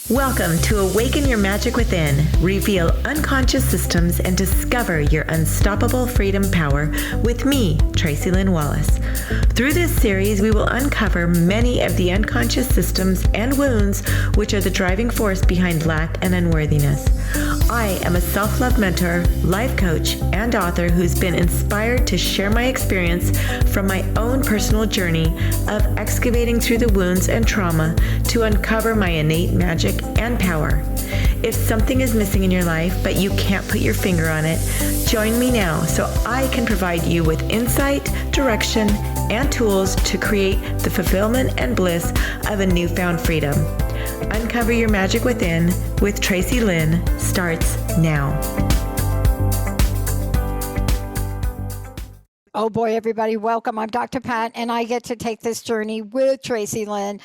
Welcome to Awaken Your Magic Within. Reveal unconscious systems and discover your unstoppable freedom power with me, Tracy Lynn Wallace. Through this series, we will uncover many of the unconscious systems and wounds which are the driving force behind lack and unworthiness. I am a self-love mentor, life coach, and author who's been inspired to share my experience from my own personal journey of excavating through the wounds and trauma to uncover my innate magic and power. If something is missing in your life, but you can't put your finger on it, join me now so I can provide you with insight, direction, and tools to create the fulfillment and bliss of a newfound freedom. Uncover Your Magic Within with Tracy Lynn starts now. Oh boy, everybody, welcome. I'm Dr. Pat, and I get to take this journey with Tracy Lynn.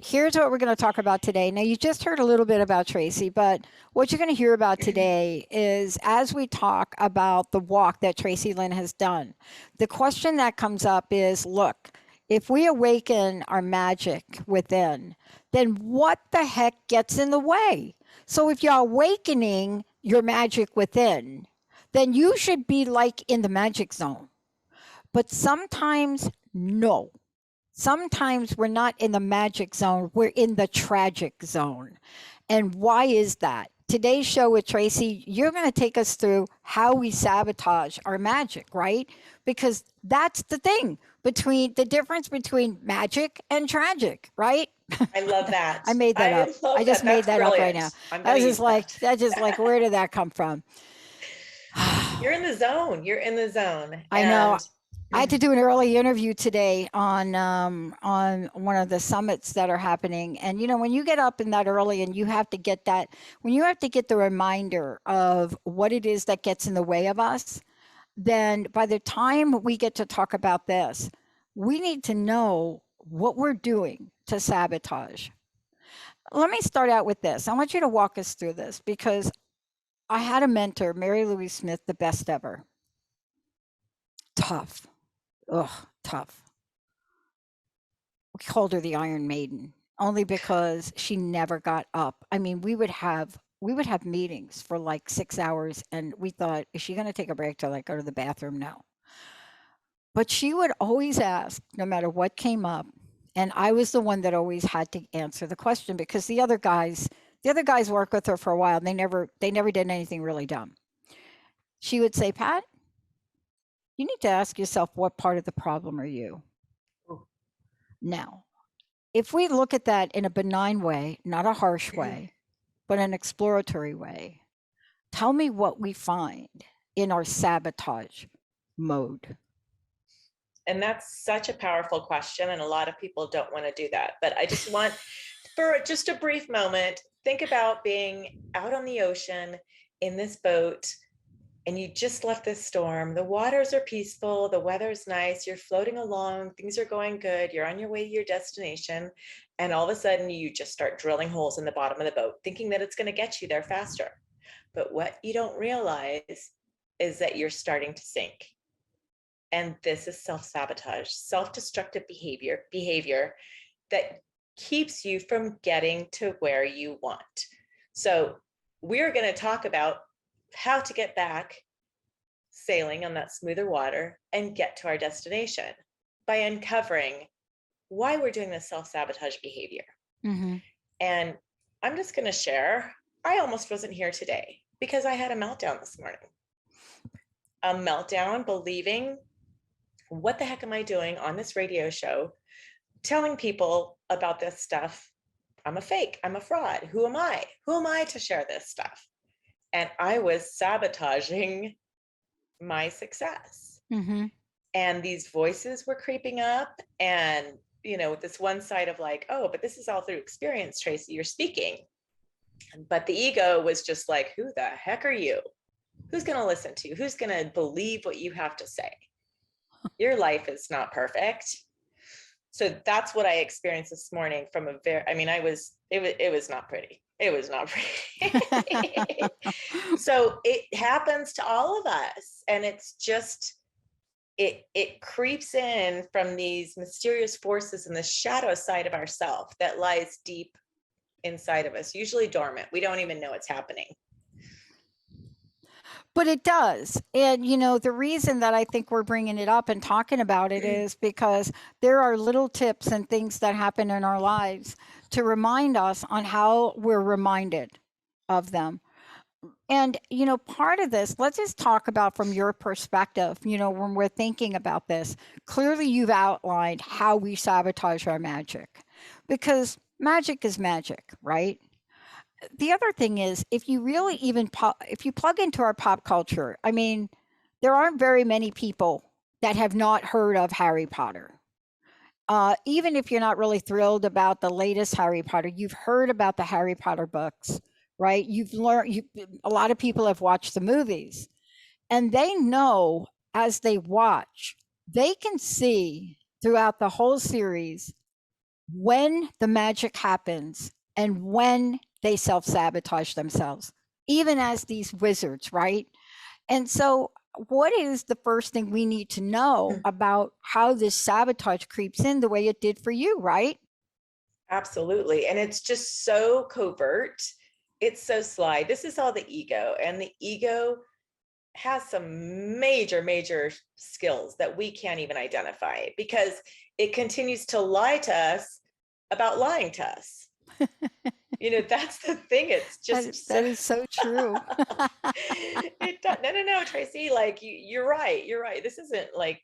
Here's what we're going to talk about today. Now, you just heard a little bit about Tracy, but what you're going to hear about today is as we talk about the walk that Tracy Lynn has done, the question that comes up is, look, if we awaken our magic within, then what the heck gets in the way? So if you're awakening your magic within, then you should be like in the magic zone. But sometimes, no. Sometimes we're not in the magic zone, we're in the tragic zone. And why is that? Today's show with Tracy, you're going to take us through how we sabotage our magic, right? Because that's the thing, the difference between magic and tragic, right? I love that. I made that up. I just made that up right now. That's just like, where did that come from? You're in the zone. You're in the zone. I know. I had to do an early interview today on one of the summits that are happening. And, you know, when you get up in that early and you have to get the reminder of what it is that gets in the way of us, then by the time we get to talk about this, we need to know what we're doing to sabotage. Let me start out with this. I want you to walk us through this because I had a mentor, Mary Louise Smith, the best ever. Tough. Tough. We called her the Iron Maiden only because she never got up. I mean, we would have meetings for like 6 hours and we thought, is she going to take a break to like go to the bathroom? No. But she would always ask, no matter what came up. And I was the one that always had to answer the question because the other guys worked with her for a while. And they never did anything really dumb. She would say, Pat, you need to ask yourself, what part of the problem are you? Now, if we look at that in a benign way, not a harsh way, but an exploratory way, tell me what we find in our sabotage mode. And that's such a powerful question. And a lot of people don't want to do that. But I just want, for just a brief moment, think about being out on the ocean in this boat. And you just left this storm. The waters are peaceful. The weather's nice. You're floating along. Things are going good. You're on your way to your destination. And all of a sudden you just start drilling holes in the bottom of the boat, thinking that it's going to get you there faster. But what you don't realize is that you're starting to sink. And this is self-sabotage, self-destructive behavior that keeps you from getting to where you want. So we're going to talk about how to get back sailing on that smoother water and get to our destination by uncovering why we're doing this self-sabotage behavior. Mm-hmm. And I'm just going to share, I almost wasn't here today because I had a meltdown this morning. A meltdown believing, what the heck am I doing on this radio show, telling people about this stuff? I'm a fake, I'm a fraud. Who am I? Who am I to share this stuff? And I was sabotaging my success. Mm-hmm. And these voices were creeping up. And, you know, this one side of like, oh, but this is all through experience, Tracy, you're speaking. But the ego was just like, who the heck are you? Who's going to listen to you? Who's going to believe what you have to say? Your life is not perfect. So that's what I experienced this morning from it was not pretty. It was not pretty. So it happens to all of us. And it's just, it creeps in from these mysterious forces in the shadow side of ourself that lies deep inside of us, usually dormant. We don't even know it's happening. But it does. And, you know, the reason that I think we're bringing it up and talking about it is because there are little tips and things that happen in our lives to remind us on how we're reminded of them. And, you know, part of this, let's just talk about from your perspective, you know, when we're thinking about this. Clearly, you've outlined how we sabotage our magic because magic is magic, right? The other thing is, if you really even if you plug into our pop culture, I mean, there aren't very many people that have not heard of Harry Potter. Even if you're not really thrilled about the latest Harry Potter, you've heard about the Harry Potter books, right? You've learned. A lot of people have watched the movies, and they know as they watch, they can see throughout the whole series when the magic happens and when they self-sabotage themselves, even as these wizards, right? And so, what is the first thing we need to know about how this sabotage creeps in the way it did for you, right? Absolutely. And it's just so covert. It's so sly. This is all the ego. And the ego has some major, major skills that we can't even identify because it continues to lie to us about lying to us. You know, that's the thing. It's just that is so true. No, Tracy, like you're right. You're right. This isn't like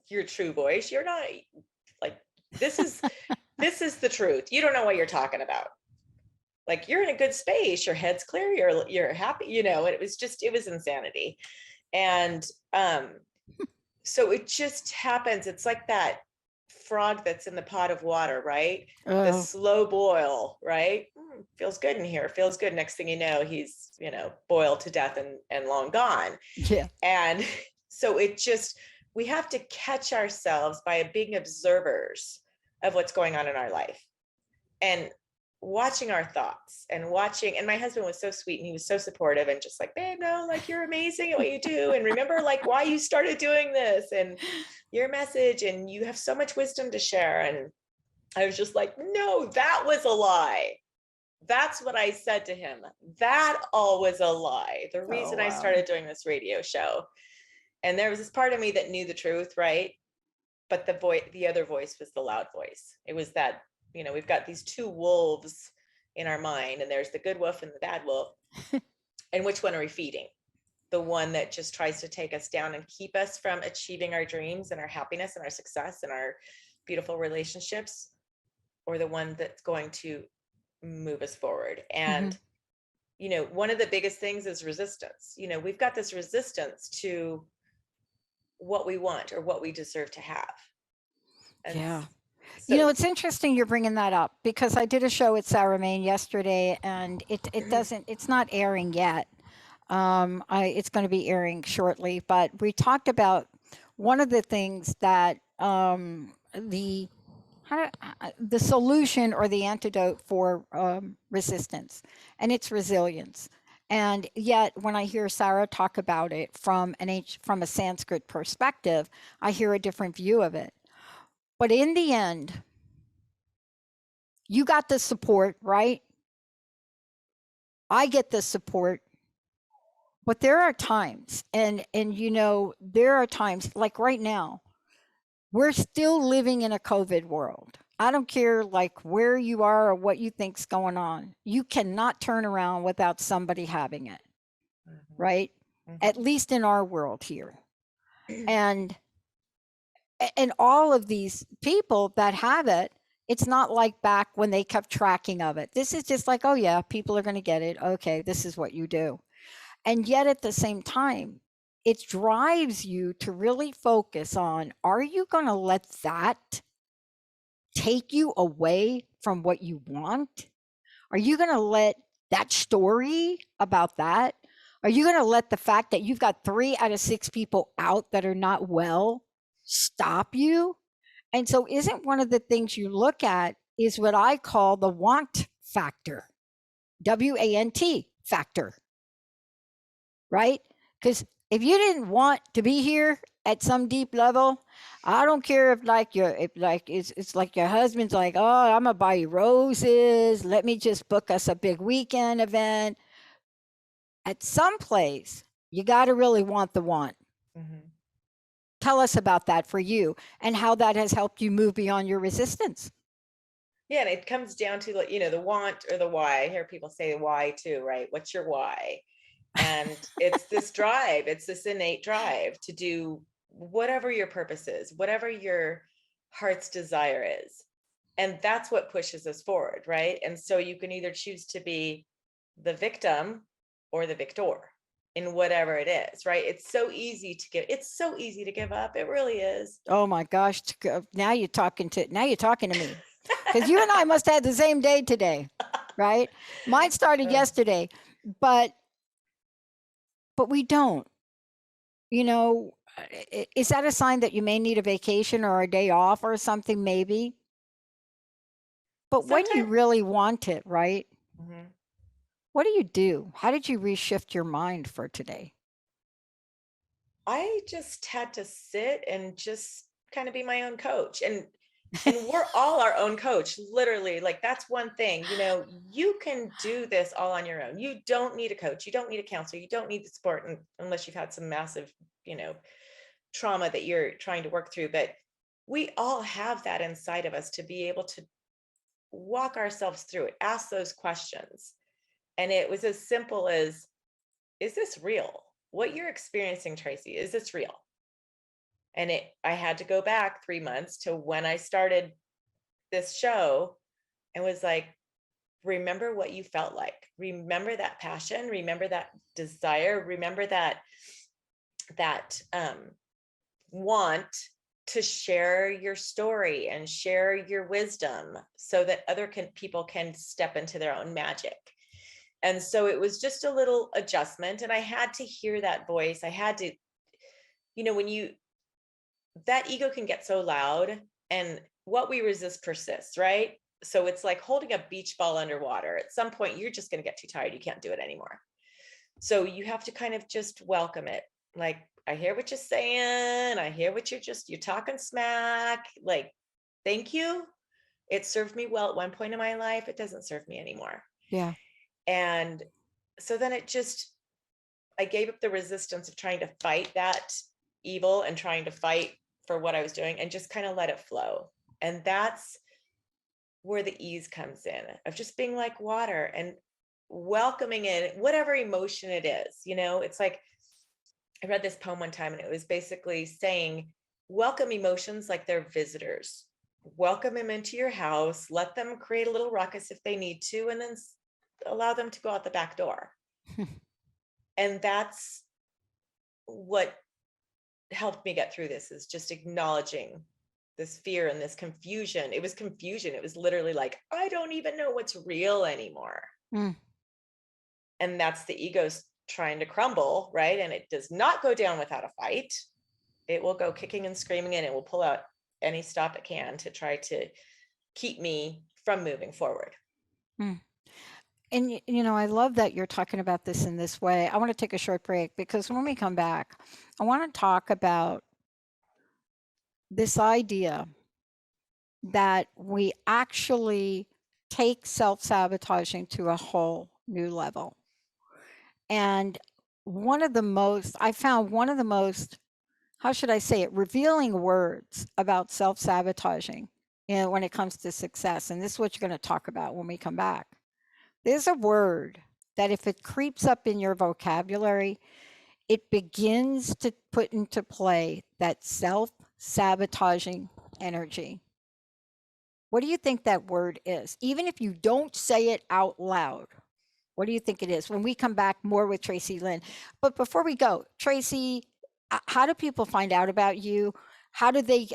your true voice. You're not like, this is the truth. You don't know what you're talking about. Like you're in a good space. Your head's clear. You're happy, you know, it was insanity. And so it just happens. It's like that frog that's in the pot of water, right? The slow boil, right? Feels good in here. Feels good. Next thing you know, he's, you know, boiled to death and long gone. Yeah. And so we have to catch ourselves by being observers of what's going on in our life and watching our thoughts and my husband was so sweet and he was so supportive and just like, babe, no, like you're amazing at what you do. And remember like why you started doing this and your message and you have so much wisdom to share. And I was just like, no, that was a lie. That's what I said to him. That all was a lie. The reason I started doing this radio show. And there was this part of me that knew the truth, right? But the other voice was the loud voice. It was that, you know, we've got these two wolves in our mind, and there's the good wolf and the bad wolf. And which one are we feeding? The one that just tries to take us down and keep us from achieving our dreams and our happiness and our success and our beautiful relationships, or the one that's going to move us forward? And you know, one of the biggest things is resistance. You know, we've got this resistance to what we want or what we deserve to have. And yeah. so, You know, it's interesting you're bringing that up because I did a show at Sarah Maine yesterday, and it's not airing yet. It's going to be airing shortly, but we talked about one of the things that the solution or the antidote for resistance, and it's resilience. And yet, when I hear Sarah talk about it from a Sanskrit perspective, I hear a different view of it. But in the end, you got the support, right? I get the support. But there are times, and you know, there are times like right now, we're still living in a COVID world. I don't care like where you are or what you think's going on. You cannot turn around without somebody having it, right? At least in our world here. And all of these people that have it, it's not like back when they kept tracking of it. This is just like, oh yeah, people are going to get it. Okay, this is what you do. And yet at the same time, it drives you to really focus on, are you going to let that take you away from what you want? Are you going to let that story about that? Are you going to let the fact that you've got 3 out of 6 people out that are not well stop you? And so isn't one of the things you look at is what I call the want factor. WANT factor, right? Because if you didn't want to be here at some deep level, I don't care if like it's like your husband's like, oh, I'm gonna buy you roses. Let me just book us a big weekend event. At some place, you got to really want the want. Mhm. Tell us about that for you and how that has helped you move beyond your resistance. Yeah, and it comes down to, like, the want or the why. I hear people say why too, right? What's your why? And it's this drive, it's this innate drive to do whatever your purpose is, whatever your heart's desire is. And that's what pushes us forward, right? And so you can either choose to be the victim or the victor in whatever it is, right? It's so easy to give up. It really is. Oh my gosh! Now you're talking to me, because you and I must have had the same day today, right? Mine started yesterday, but we don't. You know, is that a sign that you may need a vacation or a day off or something? Maybe. But when you Sometimes. really want it, right? Mhm. What do you do? How did you reshift your mind for today? I just had to sit and just kind of be my own coach. And we're all our own coach, literally. Like, that's one thing, you can do this all on your own. You don't need a coach, you don't need a counselor, you don't need the support unless you've had some massive, trauma that you're trying to work through. But we all have that inside of us to be able to walk ourselves through it, ask those questions. And it was as simple as, is this real? What you're experiencing, Tracy, is this real? And I had to go back 3 months to when I started this show and was like, remember what you felt like. Remember that passion. Remember that desire. Remember that want to share your story and share your wisdom so that other people can step into their own magic. And so it was just a little adjustment. And I had to hear that voice. I had to, when that ego can get so loud, and what we resist persists, right? So it's like holding a beach ball underwater. At some point, you're just going to get too tired. You can't do it anymore. So you have to kind of just welcome it. Like, I hear what you're saying. I hear what you're talking smack. Like, thank you. It served me well at one point in my life. It doesn't serve me anymore. Yeah. And so then I gave up the resistance of trying to fight that evil and trying to fight for what I was doing, and just kind of let it flow. And that's where the ease comes in, of just being like water and welcoming in whatever emotion it is. It's like, I read this poem one time and it was basically saying, welcome emotions like they're visitors. Welcome them into your house, let them create a little ruckus if they need to, and then allow them to go out the back door. And that's what helped me get through this, is just acknowledging this fear and this confusion. It was confusion. It was literally like, I don't even know what's real anymore. Mm. And that's the ego's trying to crumble, right? And it does not go down without a fight. It will go kicking and screaming, and it will pull out any stop it can to try to keep me from moving forward. Mm. And I love that you're talking about this in this way. I want to take a short break, because when we come back, I want to talk about this idea that we actually take self-sabotaging to a whole new level. And I found one of the most, how should I say it, revealing words about self-sabotaging, when it comes to success. And this is what you're going to talk about when we come back. There's a word that, if it creeps up in your vocabulary, it begins to put into play that self-sabotaging energy. What do you think that word is? Even if you don't say it out loud, what do you think it is? When we come back, more with Tracy Lynn. But before we go, Tracy, how do people find out about you? How do they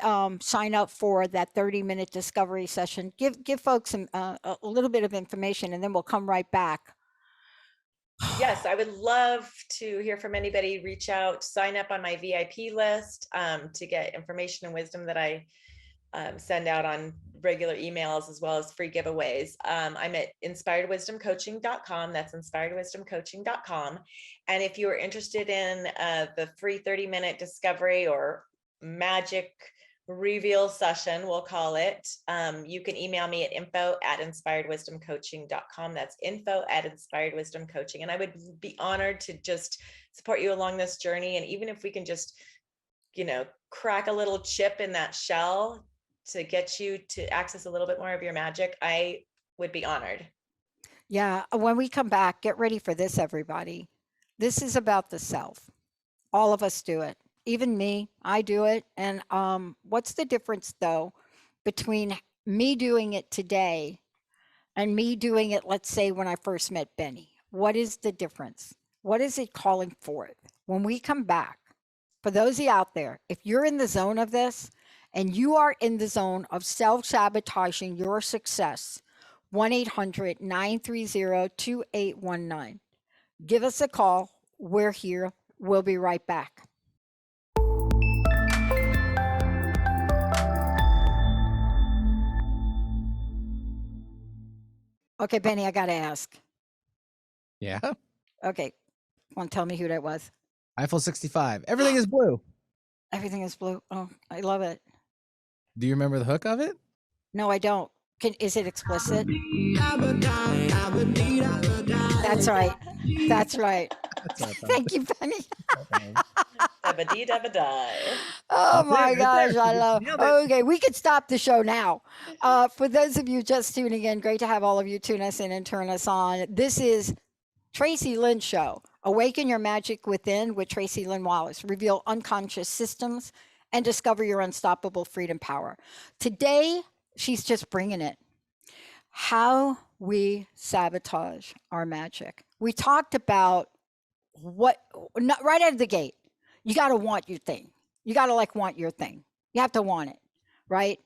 sign up for that 30-minute discovery session? Give folks a little bit of information, and then we'll come right back. Yes, I would love to hear from anybody. Reach out, sign up on my VIP list to get information and wisdom that I send out on regular emails as well as free giveaways. I'm at inspiredwisdomcoaching.com. That's inspiredwisdomcoaching.com. And if you are interested in the free 30-minute discovery or magic reveal session, we'll call it, you can email me at info@inspiredwisdomcoaching.com. That's info@inspiredwisdomcoaching. And I would be honored to just support you along this journey. And even if we can just, crack a little chip in that shell to get you to access a little bit more of your magic, I would be honored. Yeah. When we come back, get ready for this, everybody. This is about the self. All of us do it. Even me, I do it. And what's the difference, though, between me doing it today and me doing it, let's say, when I first met Benny? What is the difference? What is it calling forth? When we come back, for those of you out there, if you're in the zone of this and you are in the zone of self-sabotaging your success, 1-800-930-2819. Give us a call. We're here. We'll be right back. Okay, Benny, I got to ask. Yeah. Okay. Want to tell me who that was? Eiffel 65. Everything is blue. Everything is blue. Oh, I love it. Do you remember the hook of it? No, I don't. Is it explicit? That's right. That's right. Thank you, Benny. Oh my gosh, I love. Okay, we could stop the show now. For those of you just tuning in, great to have all of you tune us in and turn us on. This is Tracy Lynn Show. Awaken Your Magic Within with Tracy Lynn Wallace. Reveal unconscious systems and discover your unstoppable freedom power. Today, she's just bringing it. How we sabotage our magic. We talked about not right out of the gate. You got to want your thing. You got to want your thing. You have to want it, right?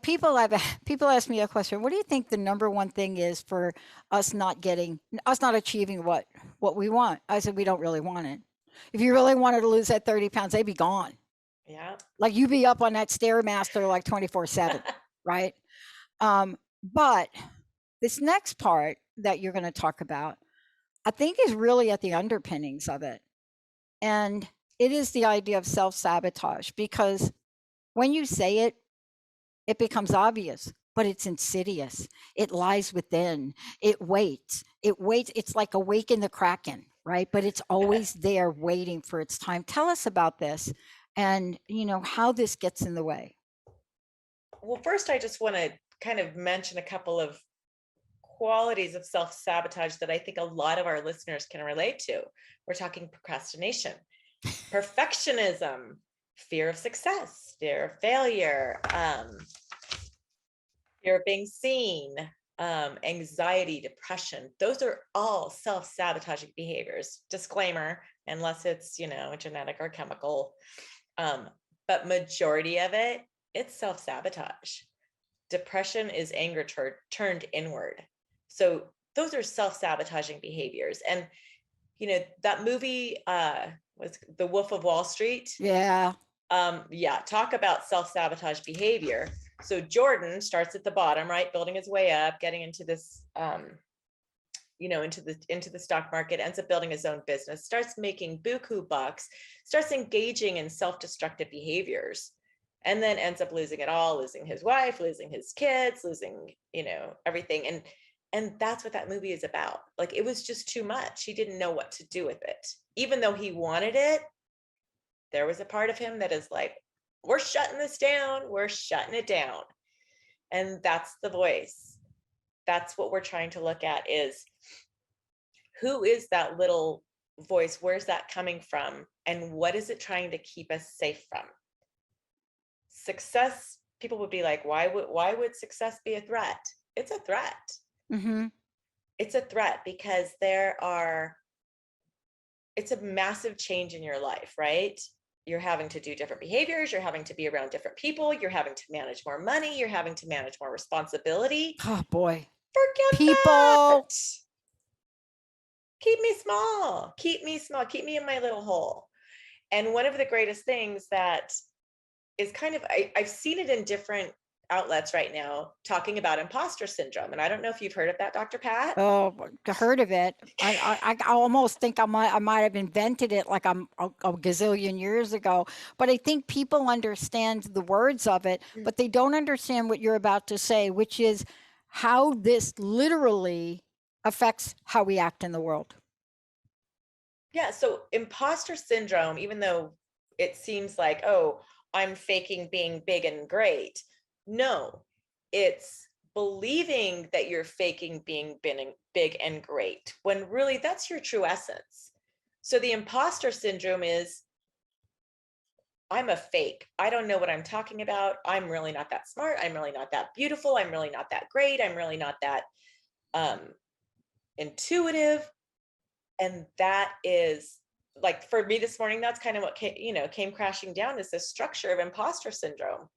People ask me a question. What do you think the number one thing is for us not achieving what we want? I said, we don't really want it. If you really wanted to lose that 30 pounds, they'd be gone. Yeah. Like you'd be up on that Stairmaster like 24/7, right? But this next part that you're going to talk about, I think is really at the underpinnings of it. And it is the idea of self-sabotage, because when you say it, it becomes obvious, but it's insidious. It lies within. It waits. It's like Awaken the Kraken, right? But it's always there waiting for its time. Tell us about this and, how this gets in the way. Well, first, I just want to kind of mention a couple of qualities of self-sabotage that I think a lot of our listeners can relate to. We're talking procrastination, perfectionism, fear of success, fear of failure, fear of being seen, anxiety, depression. Those are all self-sabotaging behaviors. Disclaimer, unless it's, genetic or chemical. But majority of it, it's self-sabotage. Depression is anger turned inward. So those are self-sabotaging behaviors. And, that movie was The Wolf of Wall Street. Yeah. Talk about self-sabotage behavior. So Jordan starts at the bottom, right? Building his way up, getting into this, into the stock market, ends up building his own business, starts making buku bucks, starts engaging in self-destructive behaviors, and then ends up losing it all, losing his wife, losing his kids, losing, everything. And that's what that movie is about. Like, it was just too much. He didn't know what to do with it. Even though he wanted it, there was a part of him that is like, we're shutting this down. We're shutting it down. And that's the voice. That's what we're trying to look at, is who is that little voice? Where's that coming from? And what is it trying to keep us safe from? Success, people would be like, why would success be a threat? It's a threat. Mm-hmm. It's a threat because it's a massive change in your life, right? You're having to do different behaviors. You're having to be around different people. You're having to manage more money. You're having to manage more responsibility. Oh boy. Forget people. that. Keep me small. Keep me small. Keep me in my little hole. And one of the greatest things that is kind of, I've seen it in different outlets right now talking about imposter syndrome. And I don't know if you've heard of that, Dr. Pat. Oh, heard of it. I almost think I might have invented it like a gazillion years ago. But I think people understand the words of it, but they don't understand what you're about to say, which is how this literally affects how we act in the world. Yeah. So imposter syndrome, even though it seems like, oh, I'm faking being big and great. No, it's believing that you're faking being big and great when really that's your true essence. So the imposter syndrome is, I'm a fake. I don't know what I'm talking about. I'm really not that smart. I'm really not that beautiful. I'm really not that great. I'm really not that intuitive. And that is, like, for me this morning, that's kind of what came crashing down, is this structure of imposter syndrome.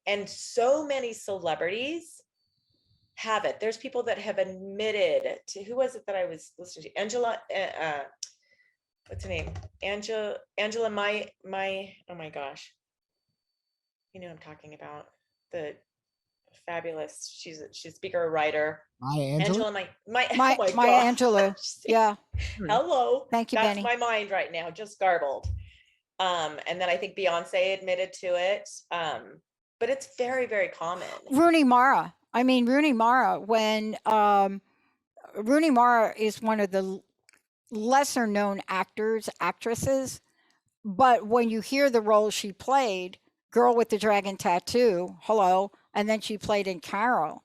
And so many celebrities have it. There's people that have admitted to, who was it that I was listening to? Angela, what's her name? Angela, my, oh my gosh. You know what I'm talking about. The fabulous, she's a speaker, a writer. Maya Angelou? Angela, My oh my Maya gosh. Angelou. Yeah. Hello. Thank you, That's Benny. my mind right now, just garbled. And then I think Beyonce admitted to it. But it's very, very common. Rooney Mara. I mean, Rooney Mara, when Rooney Mara is one of the lesser known actresses, but when you hear the role she played, Girl with the Dragon Tattoo, hello, and then she played in Carol,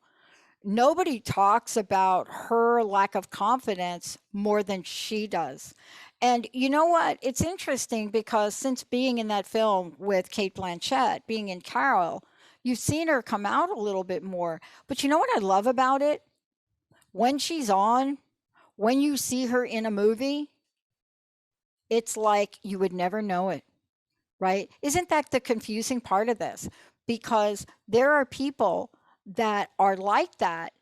nobody talks about her lack of confidence more than she does. And you know what? It's interesting because since being in that film with Kate Blanchett, being in Carol, you've seen her come out a little bit more. But you know what I love about it? When she's on, when you see her in a movie, it's like you would never know it, right? Isn't that the confusing part of this? Because there are people that are like that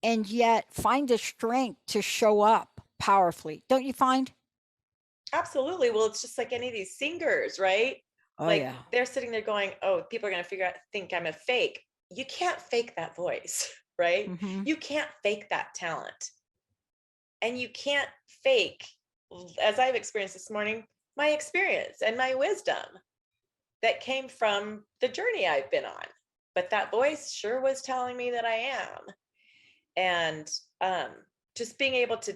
and yet find the strength to show up powerfully. Don't you find? Absolutely. Well, it's just like any of these singers, right? Oh, Like yeah. they're sitting there going, oh, people are going to think I'm a fake. You can't fake that voice, right? Mm-hmm. You can't fake that talent. And you can't fake, as I've experienced this morning, my experience and my wisdom that came from the journey I've been on. But that voice sure was telling me that I am. And just being able to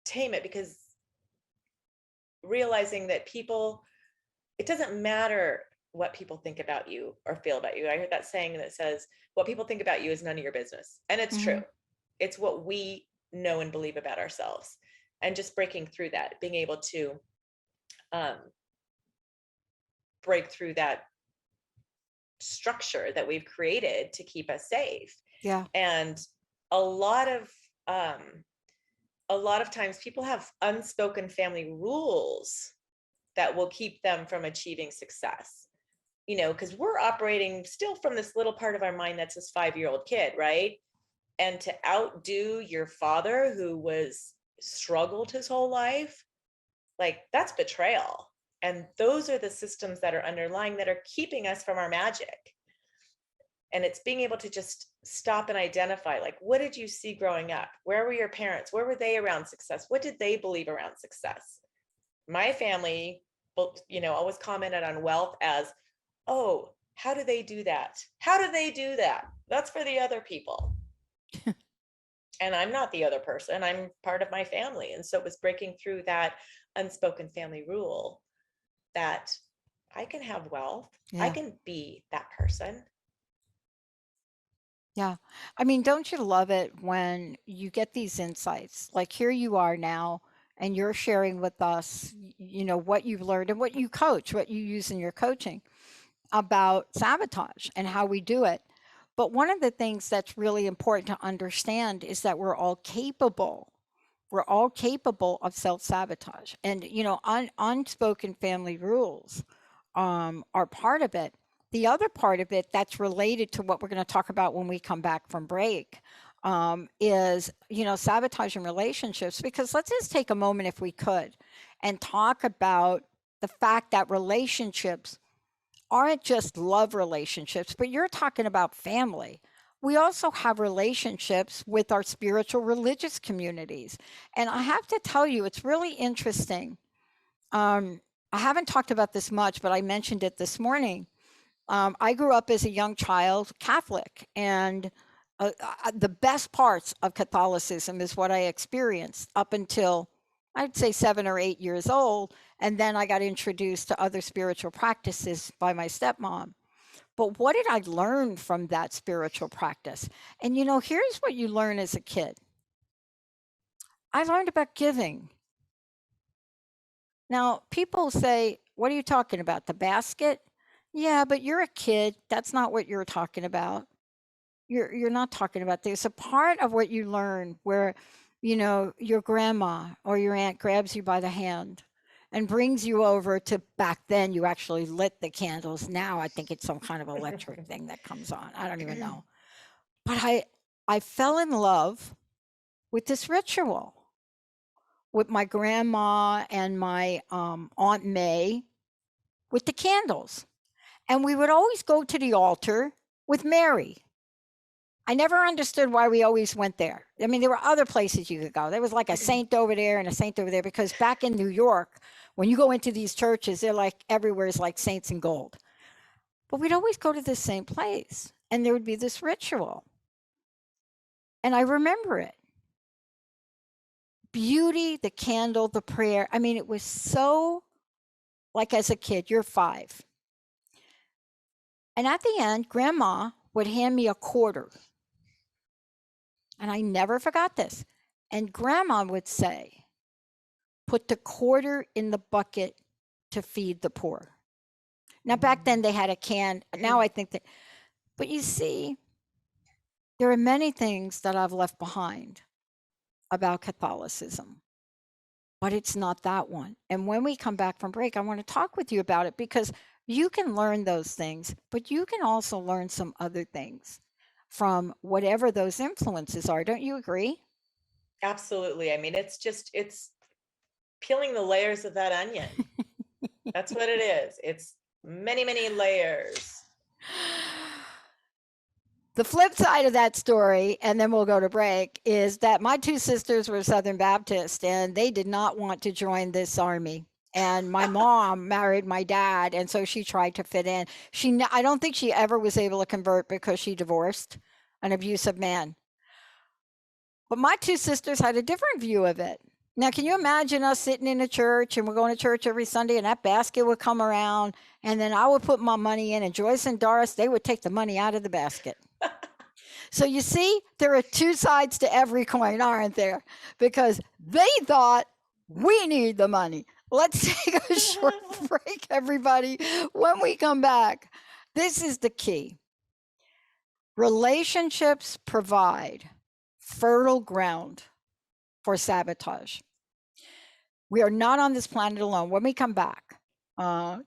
tame it, because realizing that people, it doesn't matter what people think about you or feel about you. I heard that saying that says, what people think about you is none of your business. And it's true. It's what we know and believe about ourselves. And just breaking through that, being able to break through that structure that we've created to keep us safe. Yeah. And a lot of times people have unspoken family rules that will keep them from achieving success, because we're operating still from this little part of our mind that's this 5-year-old kid, right? And to outdo your father, who was struggled his whole life, like, that's betrayal. And those are the systems that are underlying, that are keeping us from our magic. And it's being able to just stop and identify, like, what did you see growing up? Where were your parents? Where were they around success? What did they believe around success? My family, always commented on wealth as, oh, how do they do that? How do they do that? That's for the other people. And I'm not the other person. I'm part of my family. And so it was breaking through that unspoken family rule that I can have wealth. Yeah. I can be that person. Yeah. I mean, don't you love it when you get these insights? Like, here you are now, and you're sharing with us, what you've learned and what you coach, what you use in your coaching about sabotage and how we do it. But one of the things that's really important to understand is that we're all capable. We're all capable of self-sabotage. And, unspoken family rules are part of it. The other part of it that's related to what we're going to talk about when we come back from break is, sabotaging relationships. Because let's just take a moment, if we could, and talk about the fact that relationships aren't just love relationships, but you're talking about family. We also have relationships with our spiritual religious communities. And I have to tell you, it's really interesting. I haven't talked about this much, but I mentioned it this morning. I grew up as a young child Catholic, and the best parts of Catholicism is what I experienced up until I'd say 7 or 8 years old. And then I got introduced to other spiritual practices by my stepmom. But what did I learn from that spiritual practice? And here's what you learn as a kid. I learned about giving. Now, people say, what are you talking about? The basket? Yeah, but you're a kid. That's not what you're talking about. You're not talking about. There's a part of what you learn where, your grandma or your aunt grabs you by the hand and brings you over to, back then you actually lit the candles. Now I think it's some kind of electric thing that comes on. I don't even know. But I fell in love with this ritual with my grandma and my Aunt May with the candles. And we would always go to the altar with Mary. I never understood why we always went there. I mean, there were other places you could go. There was like a saint over there and a saint over there, because back in New York, when you go into these churches, they're like everywhere is like saints in gold. But we'd always go to the same place, and there would be this ritual. And I remember it. Beauty, the candle, the prayer. I mean, it was so, like as a kid, you're 5. And at the end, Grandma would hand me a quarter. And I never forgot this. And Grandma would say, put the quarter in the bucket to feed the poor. Now, back then they had a can. Now I think that, but you see, there are many things that I've left behind about Catholicism, but it's not that one. And when we come back from break, I want to talk with you about it, because you can learn those things, but you can also learn some other things from whatever those influences are. Don't you agree? Absolutely. I mean, it's peeling the layers of that onion. That's what it is. It's many, many layers. The flip side of that story, and then we'll go to break, is that my 2 sisters were Southern Baptist, and they did not want to join this army. And my mom married my dad, and so she tried to fit in. I don't think she ever was able to convert because she divorced an abusive man. But my 2 sisters had a different view of it. Now, can you imagine us sitting in a church, and we're going to church every Sunday, and that basket would come around, and then I would put my money in, and Joyce and Doris, they would take the money out of the basket. So you see, there are 2 sides to every coin, aren't there? Because they thought we need the money. Let's take a short break, everybody. When we come back, this is the key. Relationships provide fertile ground for sabotage. We are not on this planet alone. When we come back,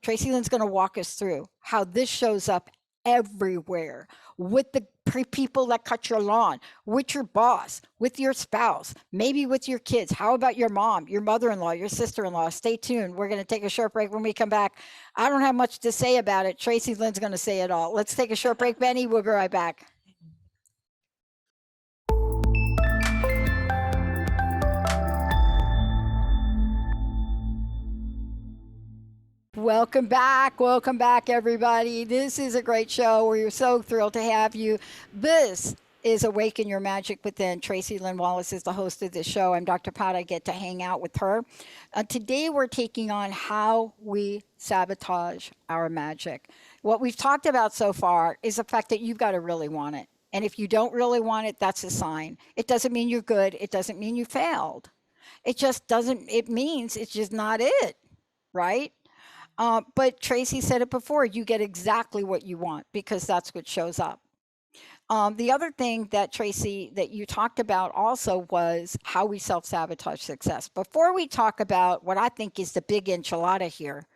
Tracy Lynn's going to walk us through how this shows up everywhere, with the people that cut your lawn, with your boss, with your spouse, maybe with your kids. How about your mom, your mother-in-law, your sister-in-law? Stay tuned. We're going to take a short break. When we come back, I don't have much to say about it. Tracy Lynn's going to say it all. Let's take a short break, Benny. We'll be right back. Welcome back, everybody. This is a great show. We're so thrilled to have you. This is Awaken Your Magic Within. Tracy Lynn Wallace is the host of this show. I'm Dr. Pat. I get to hang out with her. Today we're taking on how we sabotage our magic. What we've talked about so far is the fact that you've got to really want it. And if you don't really want it, that's a sign. It doesn't mean you're good. It doesn't mean you failed. It means it's just not it, right? But Tracy said it before, you get exactly what you want because that's what shows up. The other thing that Tracy, that you talked about also was how we self-sabotage success. Before we talk about what I think is the big enchilada here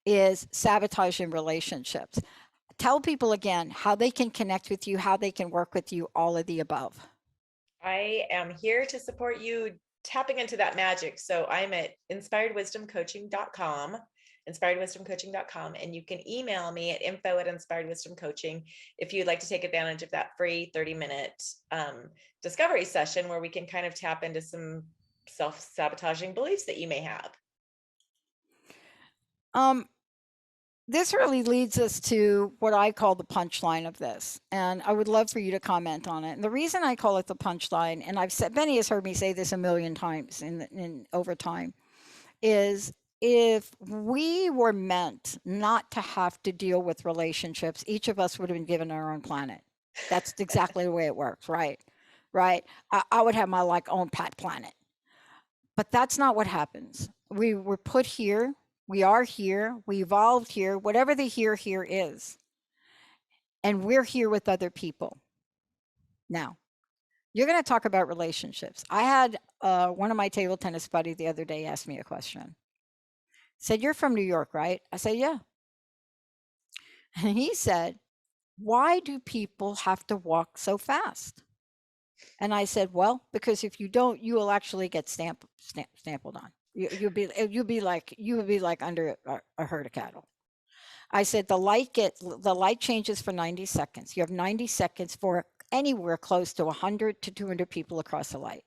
is sabotaging relationships. Tell people again how they can connect with you, how they can work with you, all of the above. I am here to support you tapping into that magic. So I'm at inspiredwisdomcoaching.com. inspiredwisdomcoaching.com, and you can email me at info@inspiredwisdomcoaching if you'd like to take advantage of that free 30-minute discovery session where we can kind of tap into some self-sabotaging beliefs that you may have. This really leads us to what I call the punchline of this, and I would love for you to comment on it. And the reason I call it the punchline, and I've said, Benny has heard me say this a million times in over time, is if we were meant not to have to deal with relationships, each of us would have been given our own planet. That's exactly the way it works, right? Right? I would have my own pet planet. But that's not what happens. We were put here. We are here. We evolved here, whatever the here is. And we're here with other people. Now, you're going to talk about relationships. I had one of my table tennis buddies the other day ask me a question. Said, "You're from New York, right?" I said, "Yeah." And he said, "Why do people have to walk so fast?" And I said, "Well, because if you don't, you will actually get stampled on. You'll be like under a herd of cattle." I said, the light changes for 90 seconds. You have 90 seconds for anywhere close to 100 to 200 people across the light.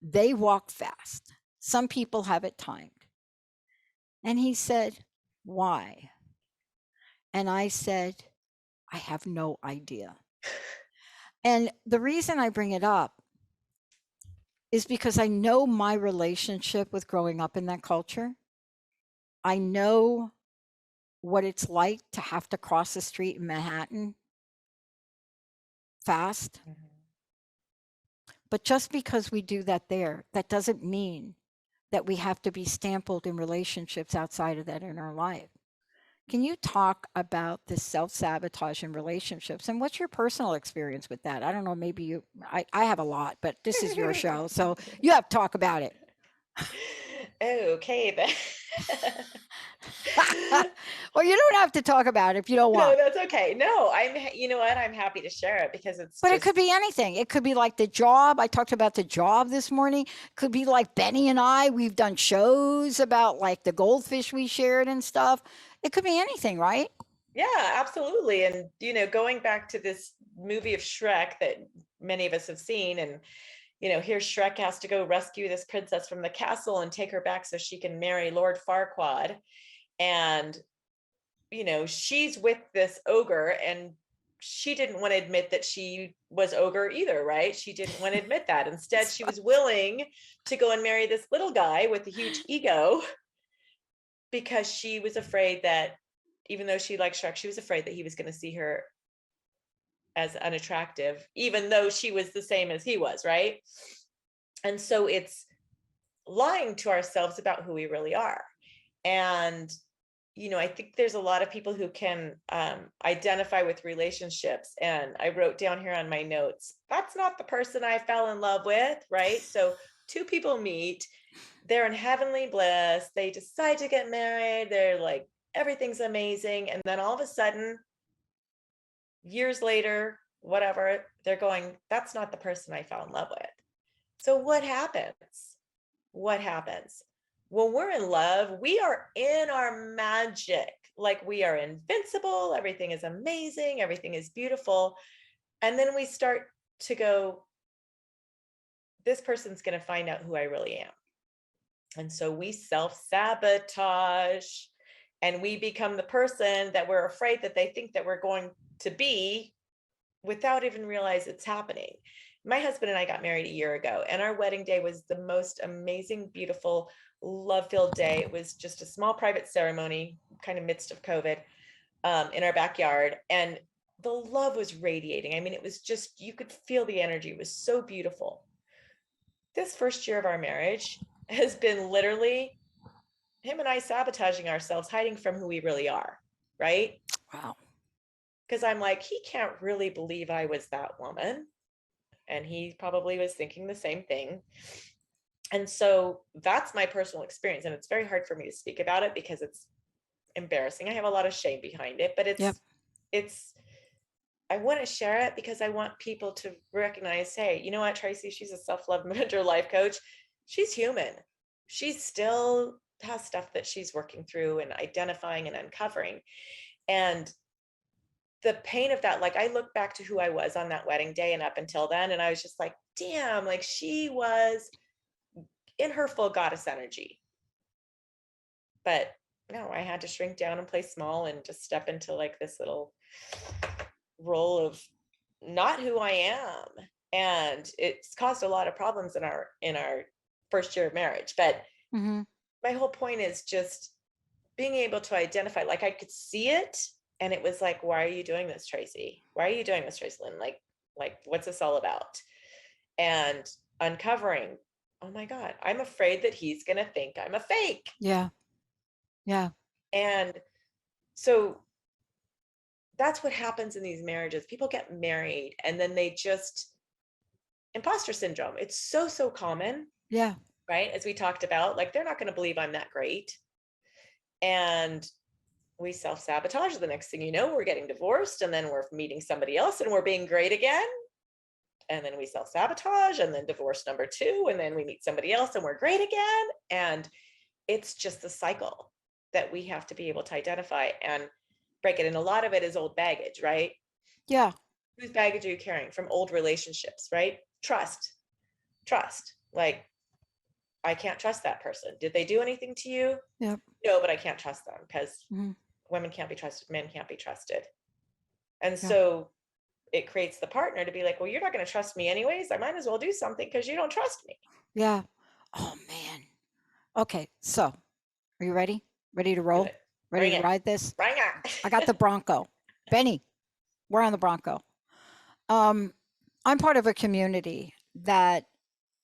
They walk fast. Some people have it timed. And he said, "Why?" And I said, "I have no idea." And the reason I bring it up is because I know my relationship with growing up in that culture. I know what it's like to have to cross the street in Manhattan fast. But just because we do that there, that doesn't mean that we have to be stampled in relationships outside of that in our life. Can you talk about this self-sabotage in relationships, and what's your personal experience with that? I don't know, maybe I have a lot, but this is your show, so you have to talk about it. Okay, then. Well, you don't have to talk about it if you don't want. No, that's okay. No, you know what? I'm happy to share it because But it could be anything. It could be like the job. I talked about the job this morning. It could be like Benny and I, we've done shows about like the goldfish we shared and stuff. It could be anything, right? Yeah, absolutely. And, going back to this movie of Shrek that many of us have seen, and, here Shrek has to go rescue this princess from the castle and take her back so she can marry Lord Farquaad. And, she's with this ogre, and she didn't want to admit that she was ogre either, right? She didn't want to admit that. Instead, she was willing to go and marry this little guy with a huge ego because she was afraid that, even though she liked Shrek, she was afraid that he was going to see her as unattractive, even though she was the same as he was, right? And so it's lying to ourselves about who we really are. And I think there's a lot of people who can identify with relationships. And I wrote down here on my notes, that's not the person I fell in love with, right? So two people meet, they're in heavenly bliss, they decide to get married, they're like, everything's amazing. And then all of a sudden, years later, whatever, they're going, that's not the person I fell in love with. So what happens? What happens? When we're in love, we are in our magic. Like, we are invincible. Everything is amazing. Everything is beautiful. And then we start to go, this person's going to find out who I really am. And so we self-sabotage, and we become the person that we're afraid that they think that we're going to be without even realize it's happening. My husband and I got married a year ago, and our wedding day was the most amazing, beautiful, love-filled day. It was just a small private ceremony, kind of midst of COVID, in our backyard. And the love was radiating. I mean, it was just, you could feel the energy. It was so beautiful. This first year of our marriage has been literally him and I sabotaging ourselves, hiding from who we really are, right? Wow. Because I'm like, he can't really believe I was that woman. And he probably was thinking the same thing. And so that's my personal experience. And it's very hard for me to speak about it because it's embarrassing. I have a lot of shame behind it, but I want to share it because I want people to recognize, hey, you know what, Tracy, she's a self-love mentor life coach. She's human. She's still has stuff that she's working through and identifying and uncovering. And the pain of that, like I look back to who I was on that wedding day and up until then, and I was just like, damn, like she was in her full goddess energy. But no, I had to shrink down and play small and just step into like this little role of not who I am. And it's caused a lot of problems in our first year of marriage. But my whole point is just being able to identify, like I could see it and it was like, why are you doing this, Tracy? Why are you doing this, Tracy Lynn? Like what's this all about? And uncovering, oh my God, I'm afraid that he's going to think I'm a fake. Yeah. Yeah. And so that's what happens in these marriages. People get married and then they just, imposter syndrome. It's so common. Yeah. Right. As we talked about, like, they're not going to believe I'm that great. And we self-sabotage. The next thing you know, we're getting divorced and then we're meeting somebody else and we're being great again. And then we self-sabotage and then divorce number 2. And then we meet somebody else and we're great again. And it's just the cycle that we have to be able to identify and break it. And a lot of it is old baggage, right? Yeah. Whose baggage are you carrying from old relationships, right? Trust. Like, I can't trust that person. Did they do anything to you? Yep. No, but I can't trust them because women can't be trusted, men can't be trusted. And so it creates the partner to be like, well, you're not going to trust me anyways. I might as well do something because you don't trust me. Yeah. Oh, man. Okay. So are you ready? Ready to roll? Ready to ride this? Bring it. I got the Bronco. Benny, we're on the Bronco. I'm part of a community that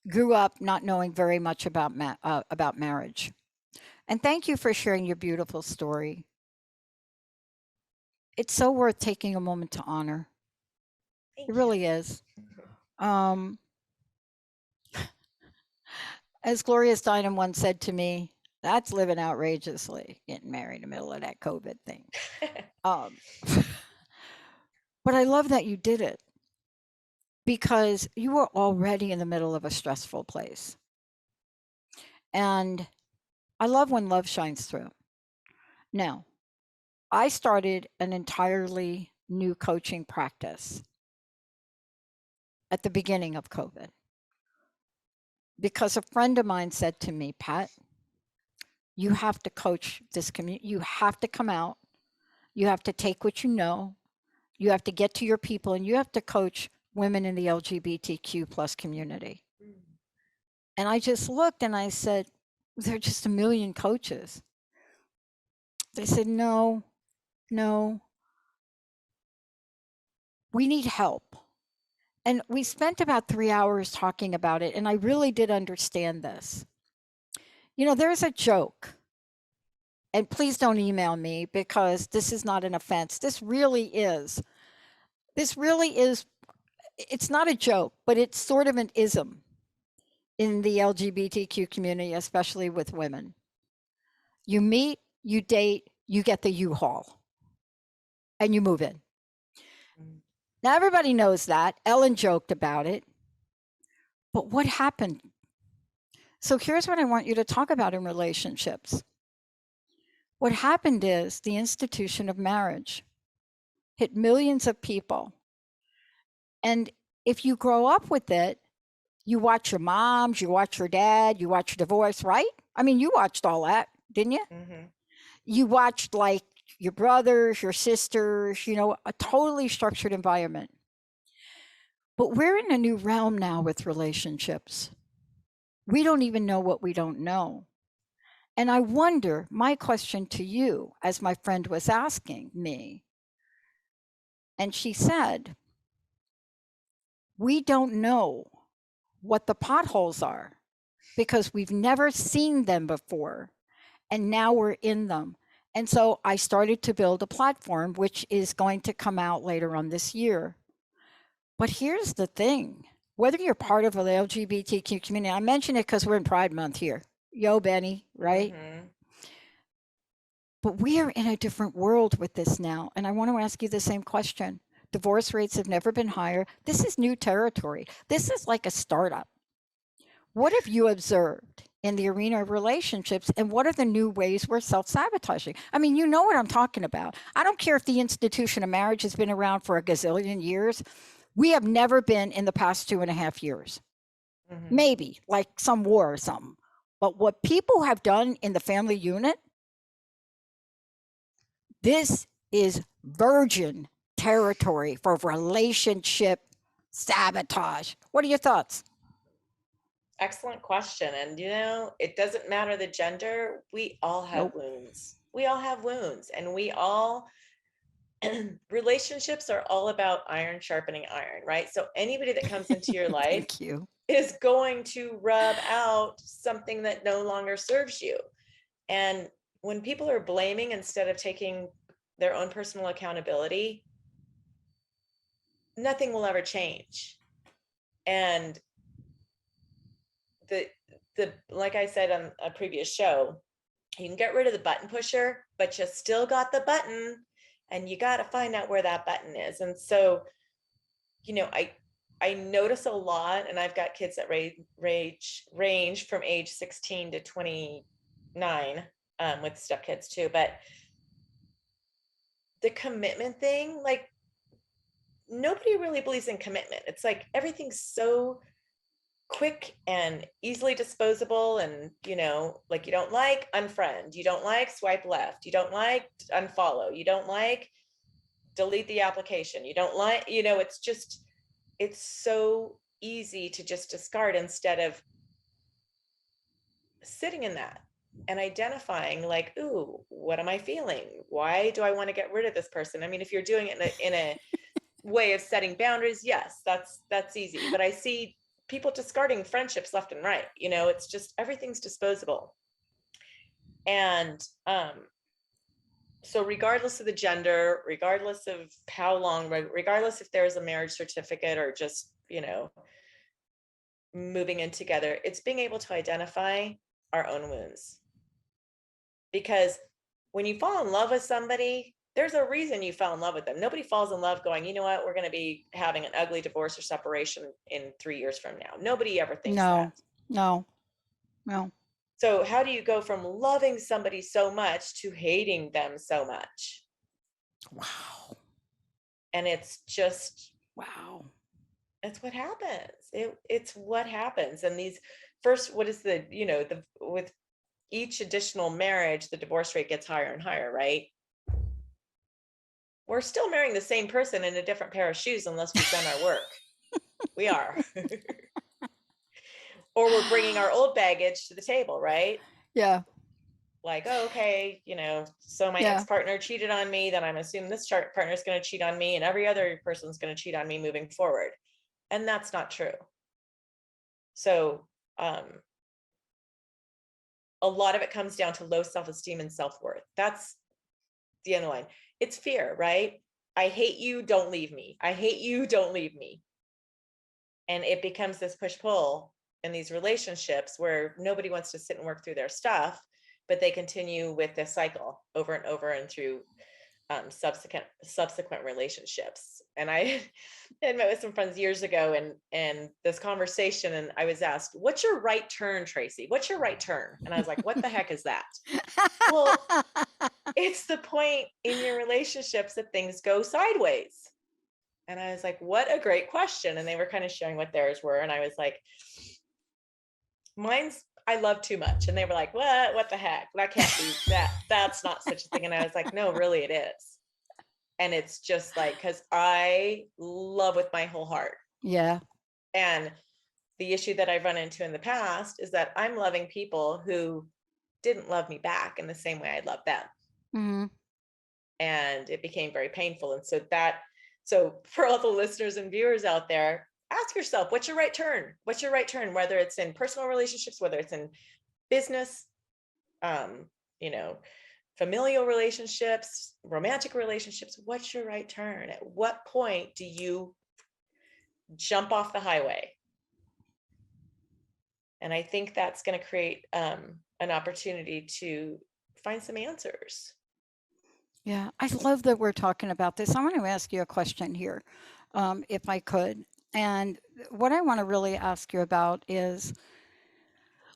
grew up not knowing very much about marriage. And thank you for sharing your beautiful story. It's so worth taking a moment to honor. It really is. As Gloria Steinem once said to me, that's living outrageously, getting married in the middle of that COVID thing. But I love that you did it because you were already in the middle of a stressful place. And I love when love shines through. Now, I started an entirely new coaching practice at the beginning of COVID because a friend of mine said to me, Pat, you have to coach this community. You have to come out. You have to take what you know. You have to get to your people and you have to coach women in the LGBTQ plus community. And I just looked and I said, there are just a million coaches. They said, no, we need help. And we spent about 3 hours talking about it. And I really did understand this. You know, there's a joke, and please don't email me because this is not an offense. This really is. It's not a joke, but it's sort of an ism in the LGBTQ community, especially with women. You meet, you date, you get the U-Haul, and you move in. Now, everybody knows that. Ellen joked about it. But what happened? So here's what I want you to talk about in relationships. What happened is the institution of marriage hit millions of people. And if you grow up with it, you watch your moms, you watch your dad, you watch your divorce, right? I mean, you watched all that, didn't you? You watched like your brothers, your sisters, you know, a totally structured environment. But we're in a new realm now with relationships. We don't even know what we don't know. And I wonder, my question to you, as my friend was asking me, and she said, we don't know what the potholes are because we've never seen them before. And now we're in them. And so I started to build a platform, which is going to come out later on this year. But here's the thing, whether you're part of the LGBTQ community, I mention it because we're in Pride Month here. Yo, Benny, right? But we are in a different world with this now. And I want to ask you the same question. Divorce rates have never been higher. This is new territory. This is like a startup. What have you observed in the arena of relationships, and what are the new ways we're self-sabotaging? I mean, you know what I'm talking about. I don't care if the institution of marriage has been around for a gazillion years. We have never been in the past 2.5 years. Maybe like some war or something. But what people have done in the family unit, this is virgin territory for relationship sabotage. What are your thoughts? Excellent question. And it doesn't matter the gender. We all have wounds. We all have wounds, and we all relationships are all about iron sharpening iron, right? So anybody that comes into your life Thank you. is going to rub out something that no longer serves you. And when people are blaming instead of taking their own personal accountability, nothing will ever change. And the like I said on a previous show, you can get rid of the button pusher, but you still got the button, and you got to find out where that button is. And so, I notice a lot, and I've got kids that range from age 16 to 29, with stepkids too. But the commitment thing, like, nobody really believes in commitment. It's like everything's so quick and easily disposable, and like, you don't like, unfriend, you don't like, swipe left, you don't like, unfollow, you don't like, delete the application, you don't like, it's so easy to just discard instead of sitting in that and identifying, like, ooh, what am I feeling? Why do I want to get rid of this person? I mean, if you're doing it in a way of setting boundaries, yes, that's easy. But I see people discarding friendships left and right. It's just, everything's disposable. And so regardless of the gender, regardless of how long, regardless if there's a marriage certificate or just, moving in together, it's being able to identify our own wounds. Because when you fall in love with somebody, there's a reason you fell in love with them. Nobody falls in love going, you know what, we're going to be having an ugly divorce or separation in 3 years from now. Nobody ever thinks that. No. So how do you go from loving somebody so much to hating them so much? Wow. And it's just, Wow. it's what happens. It's what happens. And these first, what is with each additional marriage, the divorce rate gets higher and higher, right? We're still marrying the same person in a different pair of shoes unless we've done our work. We are. Or we're bringing our old baggage to the table, right? Yeah. Like, oh, okay, so my ex-partner cheated on me, then I'm assuming this partner is going to cheat on me, and every other person's going to cheat on me moving forward. And that's not true. So a lot of it comes down to low self-esteem and self-worth. That's the end line. It's fear, right? I hate you, don't leave me. I hate you, don't leave me. And it becomes this push-pull in these relationships where nobody wants to sit and work through their stuff, but they continue with this cycle over and over and through subsequent relationships. And I had met with some friends years ago, and this conversation, and I was asked, what's your right turn, Tracy? What's your right turn? And I was like, what the heck is that? Well, it's the point in your relationships that things go sideways. And I was like, what a great question. And they were kind of sharing what theirs were. And I was like, mine's, I love too much. And they were like, what the heck? That can't be that. That's not such a thing. And I was like, no, really it is. And it's just like, because I love with my whole heart. Yeah. And the issue that I've run into in the past is that I'm loving people who didn't love me back in the same way I loved them. Mm-hmm. And it became very painful. And so for all the listeners and viewers out there, ask yourself, what's your right turn? What's your right turn? Whether it's in personal relationships, whether it's in business, familial relationships, romantic relationships, what's your right turn? At what point do you jump off the highway? And I think that's going to create an opportunity to find some answers. Yeah, I love that we're talking about this. I want to ask you a question here, if I could. And what I want to really ask you about is,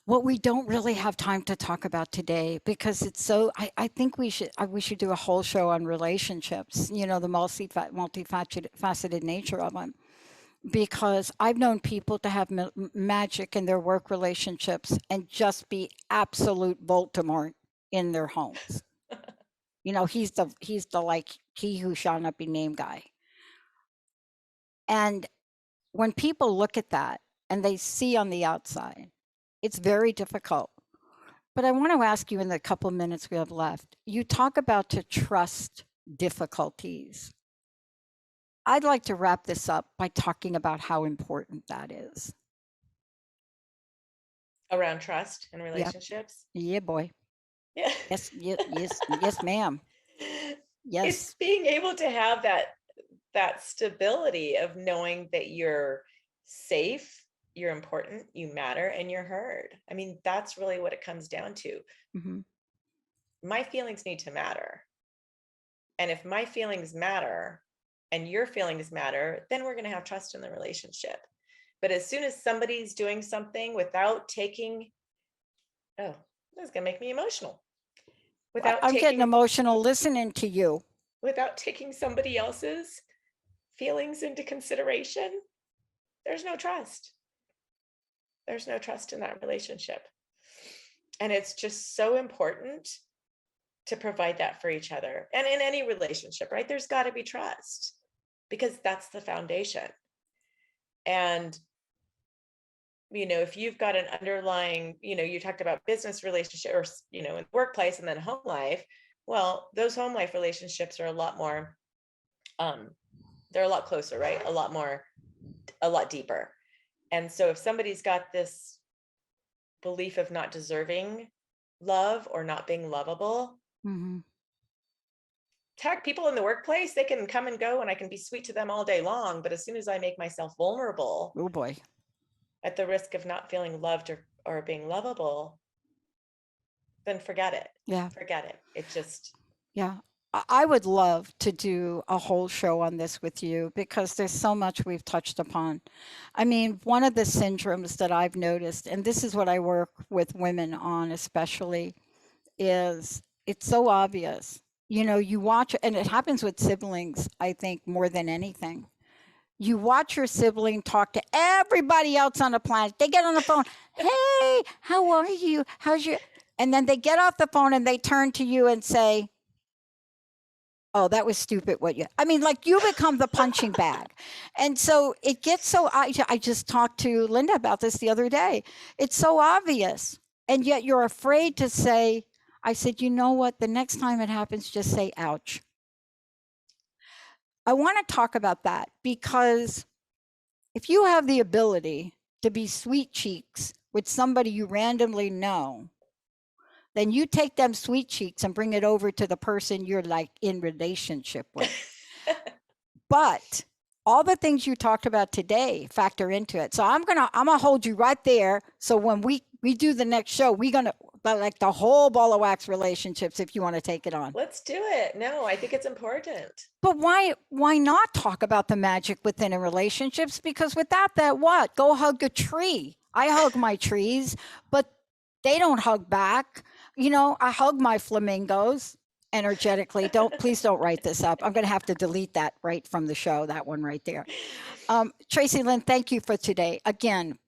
what we don't really have time to talk about today, because it's so, I think we should do a whole show on relationships, the multifaceted nature of them, because I've known people to have magic in their work relationships and just be absolute Voldemort in their homes. He's the like he who shall not be named guy. And when people look at that and they see on the outside, it's very difficult. But I want to ask you, in the couple minutes we have left, you talk about to trust difficulties. I'd like to wrap this up by talking about how important that is. Around trust and relationships? Yeah, boy. Yeah. Yes, yes, ma'am. Yes. It's being able to have that stability of knowing that you're safe, you're important, you matter, and you're heard. I mean, that's really what it comes down to. Mm-hmm. My feelings need to matter. And if my feelings matter and your feelings matter, then we're going to have trust in the relationship. But as soon as somebody's doing something without taking, oh, that's going to make me emotional. I'm getting emotional listening to you. Without taking somebody else's feelings into consideration, there's no trust. There's no trust in that relationship. And it's just so important to provide that for each other. And in any relationship, right? There's got to be trust, because that's the foundation. And, if you've got an underlying, you talked about business relationship or, in workplace and then home life, well, those home life relationships are a lot more, they're a lot closer, right? A lot deeper. And so if somebody's got this belief of not deserving love or not being lovable, mm-hmm. People in the workplace, they can come and go and I can be sweet to them all day long. But as soon as I make myself vulnerable, oh boy, at the risk of not feeling loved or being lovable, then forget it. Yeah. Forget it. It just. Yeah. I would love to do a whole show on this with you, because there's so much we've touched upon. I mean, one of the syndromes that I've noticed, and this is what I work with women on especially, is it's so obvious. You watch, and it happens with siblings, I think, more than anything. You watch your sibling talk to everybody else on the planet. They get on the phone. Hey, how are you? How's your? And then they get off the phone and they turn to you and say, oh, that was stupid. Like you become the punching bag. And so it gets so, I just talked to Linda about this the other day. It's so obvious. And yet you're afraid to say, I said, you know what? The next time it happens, just say, ouch. I want to talk about that, because if you have the ability to be sweet cheeks with somebody you randomly know, then you take them sweet cheeks and bring it over to the person you're like in relationship with. But all the things you talked about today factor into it. So I'm gonna hold you right there. So when we do the next show, we're gonna like the whole ball of wax relationships, if you want to take it on. Let's do it. No, I think it's important. But why not talk about the magic within a relationships? Because without that, what? Go hug a tree. I hug my trees, but they don't hug back. I hug my flamingos energetically. Please don't write this up. I'm going to have to delete that right from the show, that one right there. Tracy Lynn, thank you for today. Again,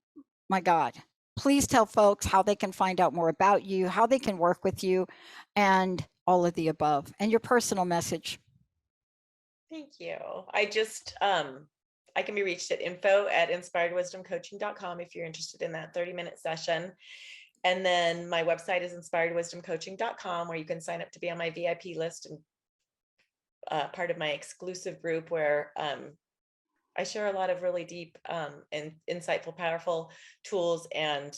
my God, please tell folks how they can find out more about you, how they can work with you, and all of the above, and your personal message. Thank you. I can be reached at info@inspiredwisdomcoaching.com if you're interested in that 30-minute session. And then my website is inspiredwisdomcoaching.com, where you can sign up to be on my VIP list and part of my exclusive group, where I share a lot of really deep and insightful, powerful tools and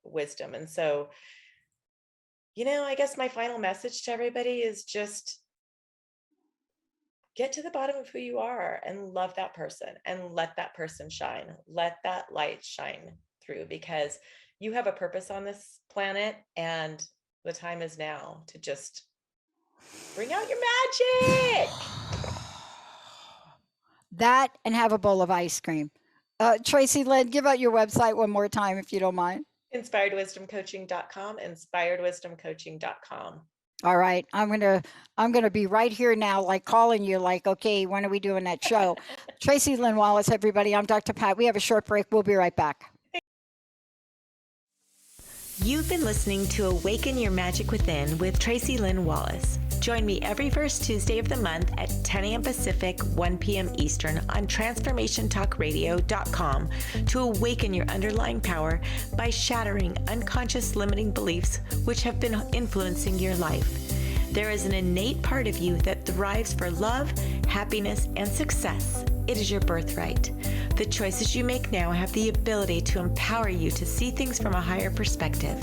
wisdom. And so, I guess my final message to everybody is just get to the bottom of who you are and love that person and let that person shine. Let that light shine through, because you have a purpose on this planet, and the time is now to just bring out your magic. That and have a bowl of ice cream. Tracy Lynn, give out your website one more time, if you don't mind. InspiredWisdomCoaching.com, InspiredWisdomCoaching.com. All right. I'm gonna be right here now, like calling you, like, okay, when are we doing that show? Tracy Lynn Wallace, everybody. I'm Dr. Pat. We have a short break. We'll be right back. You've been listening to Awaken Your Magic Within with Tracy Lynn Wallace. Join me every first Tuesday of the month at 10 a.m. Pacific, 1 p.m. Eastern on TransformationTalkRadio.com to awaken your underlying power by shattering unconscious limiting beliefs which have been influencing your life. There is an innate part of you that thrives for love, happiness, and success. It is your birthright. The choices you make now have the ability to empower you to see things from a higher perspective.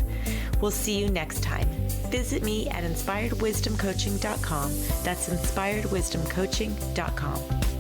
We'll see you next time. Visit me at InspiredWisdomCoaching.com. That's InspiredWisdomCoaching.com.